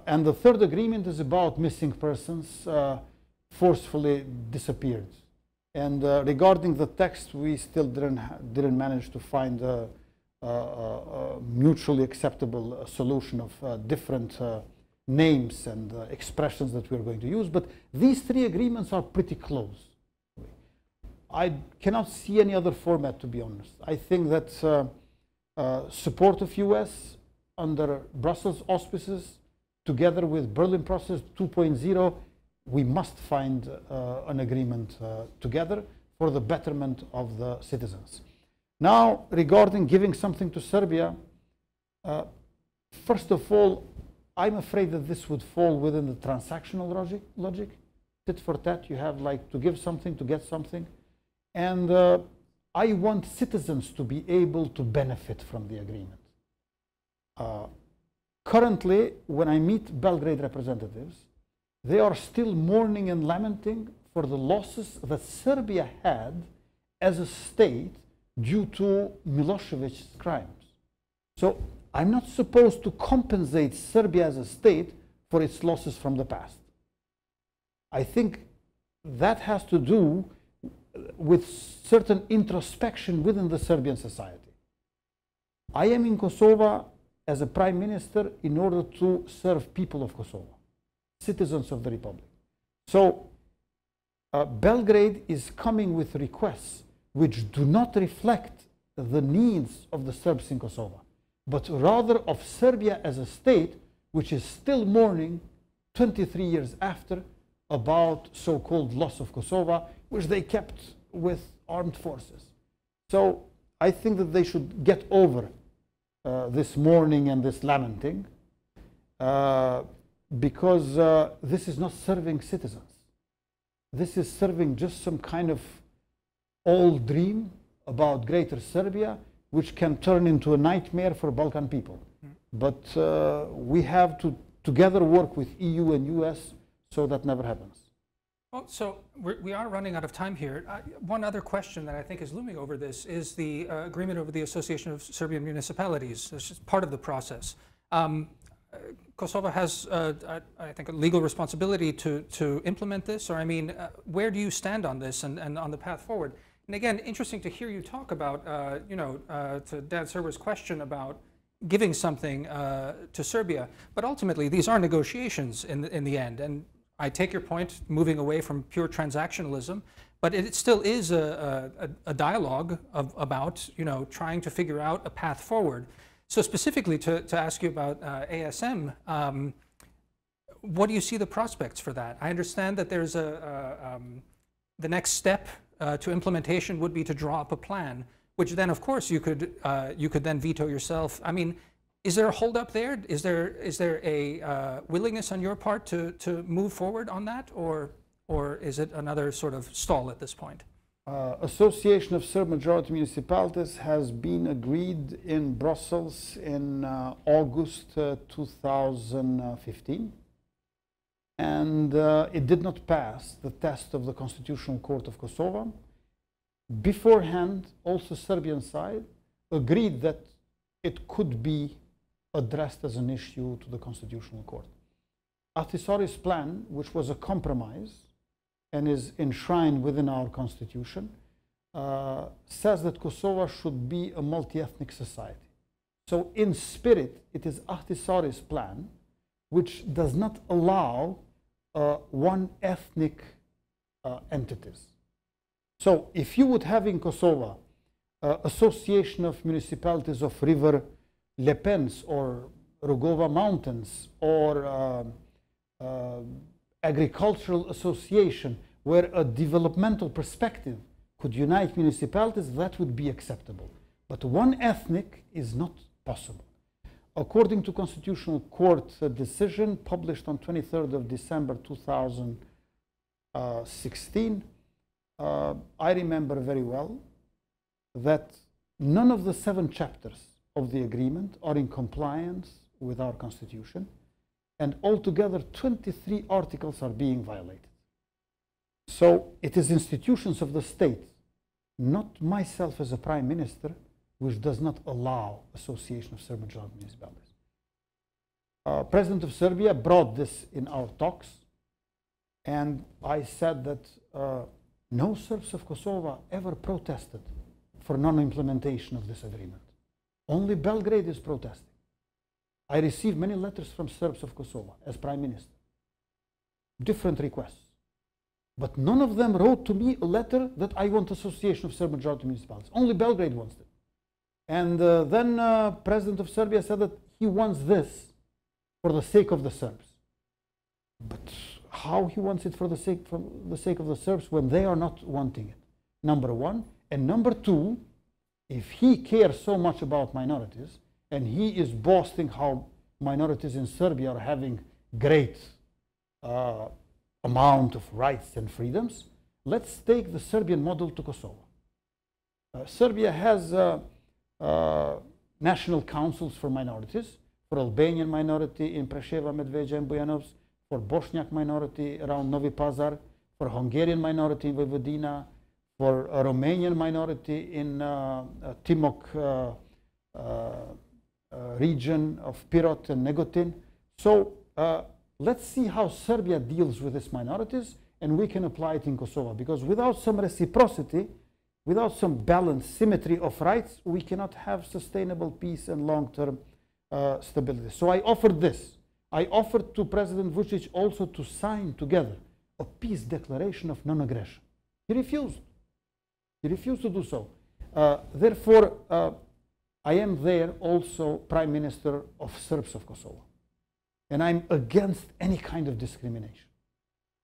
And the third agreement is about missing persons forcefully disappeared. And regarding the text, we still didn't manage to find a mutually acceptable solution of different names and expressions that we're going to use. But these 3 agreements are pretty close. I cannot see any other format, to be honest. I think that support of US under Brussels auspices, together with Berlin Process 2.0, we must find an agreement together for the betterment of the citizens. Now, regarding giving something to Serbia, first of all, I'm afraid that this would fall within the transactional logic. Tit for tat, you have like to give something to get something. And I want citizens to be able to benefit from the agreement. Currently, when I meet Belgrade representatives, they are still mourning and lamenting for the losses that Serbia had as a state due to Milosevic's crimes. So I'm not supposed to compensate Serbia as a state for its losses from the past. I think that has to do with certain introspection within the Serbian society. I am in Kosovo as a prime minister in order to serve people of Kosovo, citizens of the republic. So Belgrade is coming with requests which do not reflect the needs of the Serbs in Kosovo, but rather of Serbia as a state which is still mourning 23 years after, about so-called loss of Kosovo, which they kept with armed forces. So I think that they should get over this mourning and this lamenting, because this is not serving citizens. This is serving just some kind of old dream about Greater Serbia, which can turn into a nightmare for Balkan people. But we have to together work with EU and US so that never happens. Well, so we are running out of time here. One other question that I think is looming over this is the agreement over the Association of Serbian Municipalities. It's just part of the process. Kosovo has, I think, a legal responsibility to implement this, or I mean, where do you stand on this and on the path forward? And again, interesting to hear you talk about, to Dan Serwer's question about giving something to Serbia, but ultimately these are negotiations in the end. And I take your point, moving away from pure transactionalism, but it still is a dialogue about trying to figure out a path forward. So specifically to ask you about ASM, what do you see the prospects for that? I understand that there's the next step to implementation would be to draw up a plan, which then of course you could then veto yourself. I mean, is there a holdup there? Is there a willingness on your part to move forward on that, or is it another sort of stall at this point? Association of Serb majority municipalities has been agreed in Brussels in August 2015, and it did not pass the test of the Constitutional Court of Kosovo. Beforehand, also Serbian side agreed that it could be addressed as an issue to the Constitutional Court. Ahtisaari's plan, which was a compromise and is enshrined within our constitution, says that Kosovo should be a multi-ethnic society. So in spirit, it is Ahtisaari's plan, which does not allow one ethnic entities. So if you would have in Kosovo association of municipalities of River Lepens or Rugova Mountains, or agricultural association where a developmental perspective could unite municipalities, that would be acceptable. But one ethnic is not possible. According to Constitutional Court decision published on 23rd of December 2016, I remember very well that none of the 7 chapters of the agreement are in compliance with our constitution, and altogether 23 articles are being violated. So it is institutions of the state, not myself as a prime minister, which does not allow association of Serb majority municipalities. President of Serbia brought this in our talks, and I said that no Serbs of Kosovo ever protested for non-implementation of this agreement. Only Belgrade is protesting. I received many letters from Serbs of Kosovo as prime minister, different requests. But none of them wrote to me a letter that I want association of Serb majority municipalities. Only Belgrade wants it. And then President of Serbia said that he wants this for the sake of the Serbs. But how he wants it for the sake of the Serbs when they are not wanting it? Number one. And number two, if he cares so much about minorities, and he is boasting how minorities in Serbia are having great amount of rights and freedoms, let's take the Serbian model to Kosovo. Serbia has national councils for minorities, for Albanian minority in Preševa, Medveđa, and Bujanovsk, for Bošnjak minority around Novi Pazar, for Hungarian minority in Vojvodina, for a Romanian minority in Timok region of Pirot and Negotin. So let's see how Serbia deals with its minorities, and we can apply it in Kosovo. Because without some reciprocity, without some balanced symmetry of rights, we cannot have sustainable peace and long-term stability. So I offered this. I offered to President Vučić also to sign together a peace declaration of non-aggression. He refused. He refused to do so. Therefore, I am there also Prime Minister of Serbs of Kosovo. and I'm against any kind of discrimination.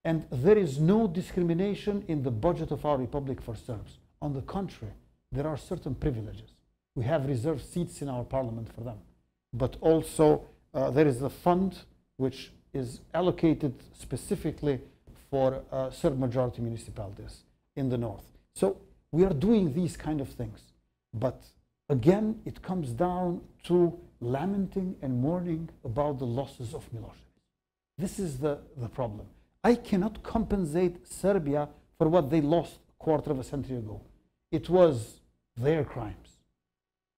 And there is no discrimination in the budget of our republic for Serbs. On the contrary, there are certain privileges. We have reserved seats in our parliament for them. But also, there is a fund which is allocated specifically for Serb majority municipalities in the north. So we are doing these kind of things. But again, it comes down to lamenting and mourning about the losses of Milosevic. This is the problem. I cannot compensate Serbia for what they lost a quarter of a century ago. It was their crimes.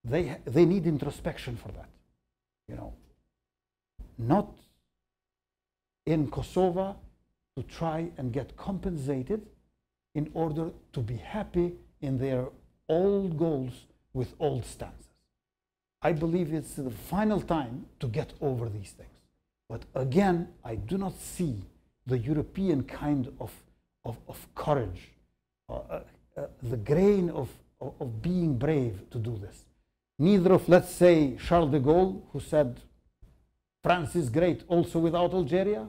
They need introspection for that. You know, not in Kosovo to try and get compensated in order to be happy in their old goals with old stances. I believe it's the final time to get over these things. But again, I do not see the European kind of courage, the grain of being brave to do this. Neither of, let's say, Charles de Gaulle, who said, France is great also without Algeria,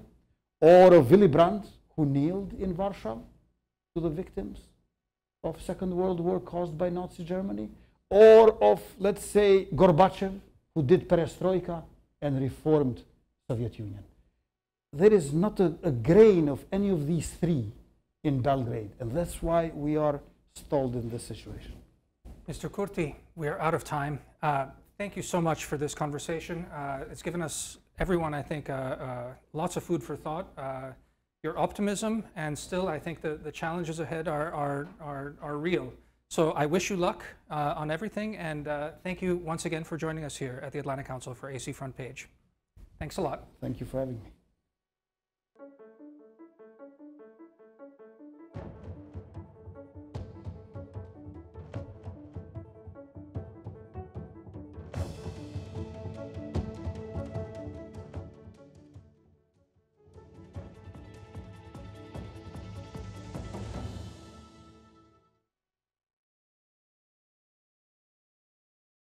or of Willy Brandt, who kneeled in Warsaw to the victims of Second World War caused by Nazi Germany, or of, let's say, Gorbachev, who did perestroika and reformed Soviet Union. There is not a grain of any of these three in Belgrade, and that's why we are stalled in this situation. Mr. Kurti, we are out of time. Thank you so much for this conversation. It's given us, everyone, I think, lots of food for thought. Your optimism, and still, I think the challenges ahead are real. So I wish you luck on everything, and thank you once again for joining us here at the Atlantic Council for AC Front Page. Thanks a lot. Thank you for having me.